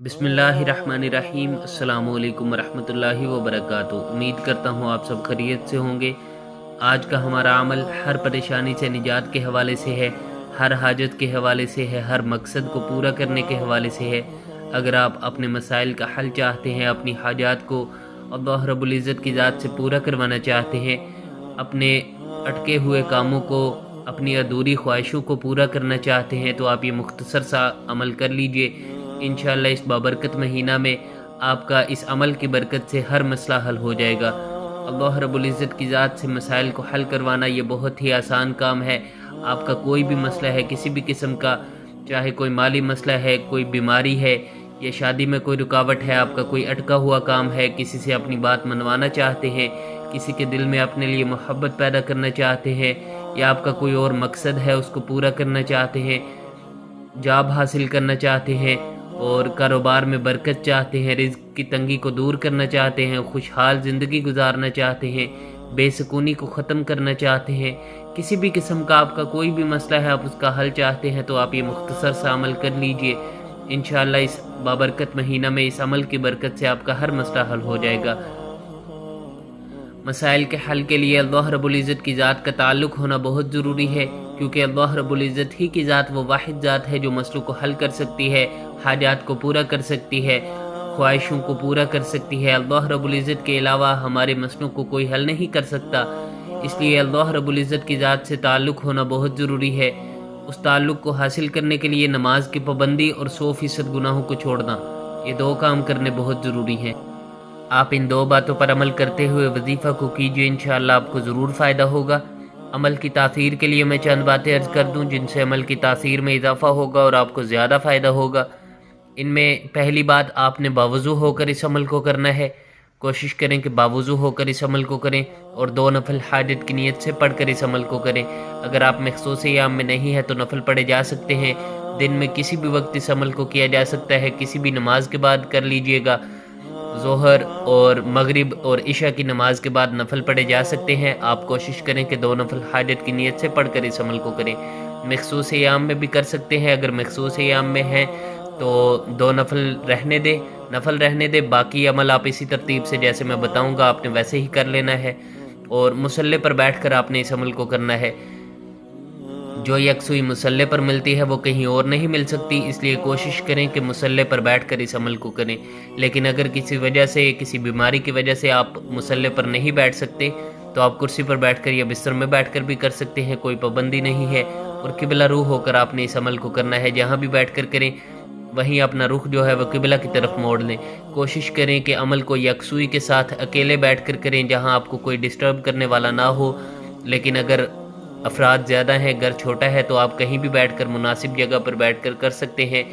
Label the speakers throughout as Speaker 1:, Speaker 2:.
Speaker 1: بسم اللہ الرحمن الرحیم۔ السلام علیکم ورحمۃ اللہ وبرکاتہ۔ امید کرتا ہوں آپ سب خیریت سے ہوں گے۔ آج کا ہمارا عمل ہر پریشانی سے نجات کے حوالے سے ہے، ہر حاجت کے حوالے سے ہے، ہر مقصد کو پورا کرنے کے حوالے سے ہے۔ اگر آپ اپنے مسائل کا حل چاہتے ہیں، اپنی حاجات کو اللہ رب العزت کی ذات سے پورا کروانا چاہتے ہیں، اپنے اٹکے ہوئے کاموں کو، اپنی ادھوری خواہشوں کو پورا کرنا چاہتے ہیں، تو آپ یہ مختصر سا عمل کر لیجئے۔ انشاءاللہ اس بابرکت مہینہ میں آپ کا اس عمل کی برکت سے ہر مسئلہ حل ہو جائے گا۔ اللہ رب العزت کی ذات سے مسائل کو حل کروانا یہ بہت ہی آسان کام ہے۔ آپ کا کوئی بھی مسئلہ ہے، کسی بھی قسم کا، چاہے کوئی مالی مسئلہ ہے، کوئی بیماری ہے، یا شادی میں کوئی رکاوٹ ہے، آپ کا کوئی اٹکا ہوا کام ہے، کسی سے اپنی بات منوانا چاہتے ہیں، کسی کے دل میں اپنے لیے محبت پیدا کرنا چاہتے ہیں، یا آپ کا کوئی اور مقصد ہے اس کو پورا کرنا چاہتے ہیں، جاب حاصل کرنا چاہتے ہیں اور کاروبار میں برکت چاہتے ہیں، رزق کی تنگی کو دور کرنا چاہتے ہیں، خوشحال زندگی گزارنا چاہتے ہیں، بے سکونی کو ختم کرنا چاہتے ہیں، کسی بھی قسم کا آپ کا کوئی بھی مسئلہ ہے، آپ اس کا حل چاہتے ہیں، تو آپ یہ مختصر سا عمل کر لیجئے۔ انشاءاللہ اس بابرکت مہینہ میں اس عمل کی برکت سے آپ کا ہر مسئلہ حل ہو جائے گا۔ مسائل کے حل کے لیے اللہ رب العزت کی ذات کا تعلق ہونا بہت ضروری ہے، کیونکہ اللہ رب العزت ہی کی ذات وہ واحد ذات ہے جو مسئلوں کو حل کر سکتی ہے، حاجات کو پورا کر سکتی ہے، خواہشوں کو پورا کر سکتی ہے۔ اللہ رب العزت کے علاوہ ہمارے مسئلوں کو کوئی حل نہیں کر سکتا، اس لیے اللہ رب العزت کی ذات سے تعلق ہونا بہت ضروری ہے۔ اس تعلق کو حاصل کرنے کے لیے نماز کی پابندی اور 100% گناہوں کو چھوڑنا، یہ دو کام کرنے بہت ضروری ہیں۔ آپ ان دو باتوں پر عمل کرتے ہوئے وظیفہ کو کیجئے، انشاءاللہ آپ کو ضرور فائدہ ہوگا۔ عمل کی تاثیر کے لیے میں چند باتیں عرض کر دوں جن سے عمل کی تاثیر میں اضافہ ہوگا اور آپ کو زیادہ فائدہ ہوگا۔ ان میں پہلی بات، آپ نے باوضو ہو کر اس عمل کو کرنا ہے۔ کوشش کریں کہ باوضو ہو کر اس عمل کو کریں اور 2 نفل حاجت کی نیت سے پڑھ کر اس عمل کو کریں۔ اگر آپ مخصوص ایام میں نہیں ہے تو نفل پڑھے جا سکتے ہیں۔ دن میں کسی بھی وقت اس عمل کو کیا جا سکتا ہے، کسی بھی نماز کے بعد کر لیجئے گا۔ ظہر اور مغرب اور عشاء کی نماز کے بعد نفل پڑھے جا سکتے ہیں۔ آپ کوشش کریں کہ 2 نفل حاجت کی نیت سے پڑھ کر اس عمل کو کریں۔ مخصوص ایام میں بھی کر سکتے ہیں، اگر مخصوص ایام میں ہیں تو 2 نفل رہنے دے، باقی عمل آپ اسی ترتیب سے جیسے میں بتاؤں گا آپ نے ویسے ہی کر لینا ہے، اور مصلی پر بیٹھ کر آپ نے اس عمل کو کرنا ہے۔ جو یکسوئی مصلی پر ملتی ہے وہ کہیں اور نہیں مل سکتی، اس لیے کوشش کریں کہ مصلی پر بیٹھ کر اس عمل کو کریں۔ لیکن اگر کسی وجہ سے، کسی بیماری کی وجہ سے آپ مصلی پر نہیں بیٹھ سکتے تو آپ کرسی پر بیٹھ کر یا بستر میں بیٹھ کر بھی کر سکتے ہیں، کوئی پابندی نہیں ہے، اور قبلہ روح ہو کر آپ نے اس عمل کو کرنا ہے۔ جہاں بھی بیٹھ کر کریں وہیں اپنا رخ جو ہے وہ قبلہ کی طرف موڑ لیں۔ کوشش کریں کہ عمل کو یکسوئی کے ساتھ اکیلے بیٹھ کر کریں جہاں آپ کو کوئی ڈسٹرب کرنے والا نہ ہو، لیکن اگر افراد زیادہ ہیں، گھر چھوٹا ہے، تو آپ کہیں بھی بیٹھ کر مناسب جگہ پر بیٹھ کر کر سکتے ہیں،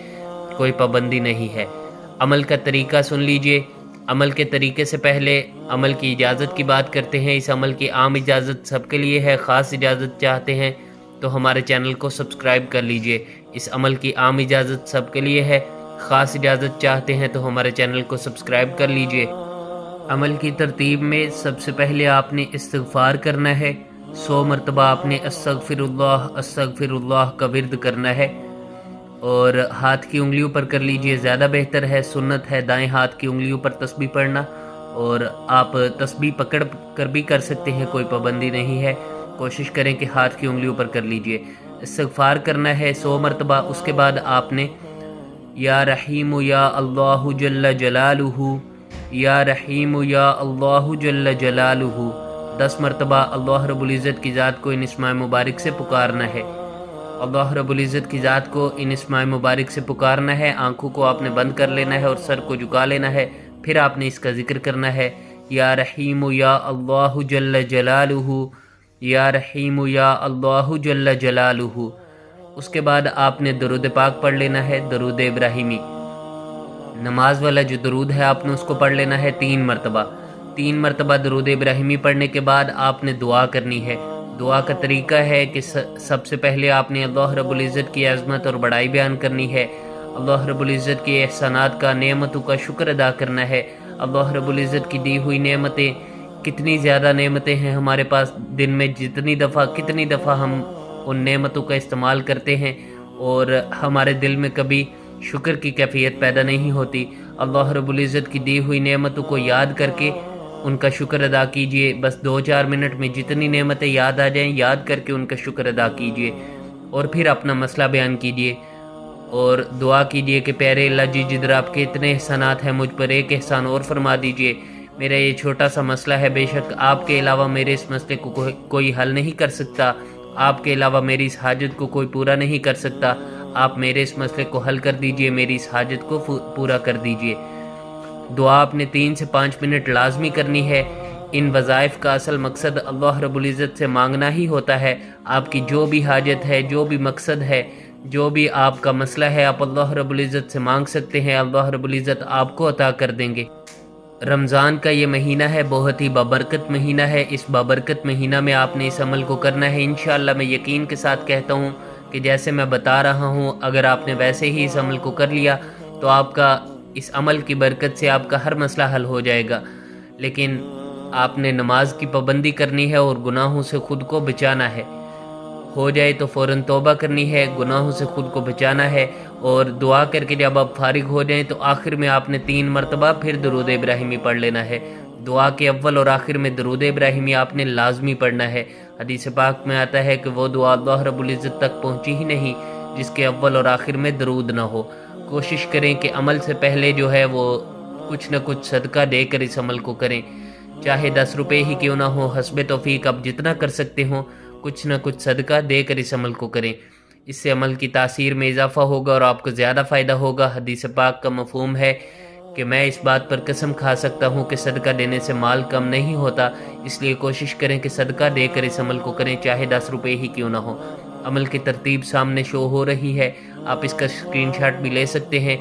Speaker 1: کوئی پابندی نہیں ہے۔ عمل کا طریقہ سن لیجئے۔ عمل کے طریقے سے پہلے عمل کی اجازت کی بات کرتے ہیں۔ اس عمل کی عام اجازت سب کے لیے ہے، خاص اجازت چاہتے ہیں تو ہمارے چینل کو سبسکرائب کر لیجئے۔ اس عمل کی عام اجازت سب کے لیے ہے، خاص اجازت چاہتے ہیں تو ہمارے چینل کو سبسکرائب کر لیجئے۔ عمل کی ترتیب میں سب سے پہلے آپ نے استغفار کرنا ہے۔ 100 مرتبہ آپ نے استغفر اللہ کا ورد کرنا ہے، اور ہاتھ کی انگلیوں پر کر لیجئے، زیادہ بہتر ہے، سنت ہے دائیں ہاتھ کی انگلیوں پر تسبیح پڑھنا، اور آپ تسبیح پکڑ کر بھی کر سکتے ہیں، کوئی پابندی نہیں ہے۔ کوشش کریں کہ ہاتھ کی انگلیوں پر کر لیجئے۔ استغفار کرنا ہے 100 مرتبہ۔ اس کے بعد آپ نے یا رحیم یا اللہ جل جلالہ، یا رحیم یا اللہ جل جلالہ 10 مرتبہ اللہ رب العزت کی ذات کو ان اسماء مبارک سے پکارنا ہے۔ اللہ رب العزت کی ذات کو ان اسماء مبارک سے پکارنا ہے۔ آنکھوں کو آپ نے بند کر لینا ہے اور سر کو جھکا لینا ہے، پھر آپ نے اس کا ذکر کرنا ہے، یا رحیم یا اللہ جل جلالہ، یا رحیم یا اللہ جل جلالہ۔ اس کے بعد آپ نے درود پاک پڑھ لینا ہے، درود ابراہیمی، نماز والا جو درود ہے آپ نے اس کو پڑھ لینا ہے 3 مرتبہ۔ 3 مرتبہ درود ابراہیمی پڑھنے کے بعد آپ نے دعا کرنی ہے۔ دعا کا طریقہ ہے کہ سب سے پہلے آپ نے اللہ رب العزت کی عظمت اور بڑائی بیان کرنی ہے، اللہ رب العزت کے احسانات کا، نعمتوں کا شکر ادا کرنا ہے۔ اللہ رب العزت کی دی ہوئی نعمتیں، کتنی زیادہ نعمتیں ہیں ہمارے پاس، دن میں کتنی دفعہ ہم ان نعمتوں کا استعمال کرتے ہیں، اور ہمارے دل میں کبھی شکر کی کیفیت پیدا نہیں ہوتی۔ اللہ رب العزت کی دی ہوئی نعمتوں کو یاد کر کے ان کا شکر ادا کیجئے۔ بس 2-4 منٹ میں جتنی نعمتیں یاد آ جائیں یاد کر کے ان کا شکر ادا کیجئے، اور پھر اپنا مسئلہ بیان کیجئے اور دعا کیجئے کہ پیارے اللہ جی، جدھر آپ کے اتنے احسانات ہیں مجھ پر ایک احسان اور فرما دیجئے۔ میرا یہ چھوٹا سا مسئلہ ہے، بے شک آپ کے علاوہ میرے اس مسئلے کو کوئی حل نہیں کر سکتا، آپ کے علاوہ میری اس حاجت کو کوئی پورا نہیں کر سکتا، آپ میرے اس مسئلے کو حل کر دیجئے، میری اس حاجت کو پورا کر دیجئے۔ دعا آپ نے 3 سے 5 منٹ لازمی کرنی ہے۔ ان وظائف کا اصل مقصد اللہ رب العزت سے مانگنا ہی ہوتا ہے۔ آپ کی جو بھی حاجت ہے، جو بھی مقصد ہے، جو بھی آپ کا مسئلہ ہے، آپ اللہ رب العزت سے مانگ سکتے ہیں، اللہ رب العزت آپ کو عطا کر دیں گے۔ رمضان کا یہ مہینہ ہے، بہت ہی بابرکت مہینہ ہے۔ اس بابرکت مہینہ میں آپ نے اس عمل کو کرنا ہے۔ انشاءاللہ میں یقین کے ساتھ کہتا ہوں کہ جیسے میں بتا رہا ہوں، اگر آپ نے ویسے ہی اس عمل کو کر لیا تو آپ کا اس عمل کی برکت سے آپ کا ہر مسئلہ حل ہو جائے گا۔ لیکن آپ نے نماز کی پابندی کرنی ہے اور گناہوں سے خود کو بچانا ہے۔ ہو جائے تو فوراً توبہ کرنی ہے، گناہوں سے خود کو بچانا ہے، اور دعا کر کے جب آپ فارغ ہو جائیں تو آخر میں آپ نے 3 مرتبہ پھر درود ابراہیمی پڑھ لینا ہے۔ دعا کے اول اور آخر میں درود ابراہیمی آپ نے لازمی پڑھنا ہے۔ حدیث پاک میں آتا ہے کہ وہ دعا اللہ رب العزت تک پہنچی ہی نہیں جس کے اول اور آخر میں درود نہ ہو۔ کوشش کریں کہ عمل سے پہلے جو ہے وہ کچھ نہ کچھ صدقہ دے کر اس عمل کو کریں، چاہے 10 روپے ہی کیوں نہ ہو، حسب توفیق آپ جتنا کر سکتے ہوں کچھ نہ کچھ صدقہ دے کر اس عمل کو کریں۔ اس سے عمل کی تاثیر میں اضافہ ہوگا اور آپ کو زیادہ فائدہ ہوگا۔ حدیث پاک کا مفہوم ہے کہ میں اس بات پر قسم کھا سکتا ہوں کہ صدقہ دینے سے مال کم نہیں ہوتا، اس لیے کوشش کریں کہ صدقہ دے کر اس عمل کو کریں، چاہے 10 روپے ہی کیوں نہ ہو۔ عمل کی ترتیب سامنے شو ہو رہی ہے، آپ اس کا اسکرین شاٹ بھی لے سکتے ہیں۔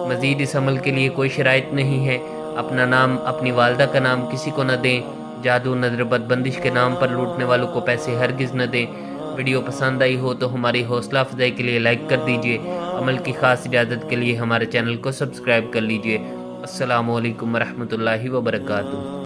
Speaker 1: مزید اس عمل کے لیے کوئی شرائط نہیں ہے۔ اپنا نام، اپنی والدہ کا نام کسی کو نہ دیں، جادو، نظر، بد بندش کے نام پر لوٹنے والوں کو پیسے ہرگز نہ دیں۔ ویڈیو پسند آئی ہو تو ہماری حوصلہ افزائی کے لیے لائک کر دیجئے۔ عمل کی خاص اجازت کے لیے ہمارے چینل کو سبسکرائب کر لیجئے۔ السلام علیکم ورحمۃ اللہ وبرکاتہ۔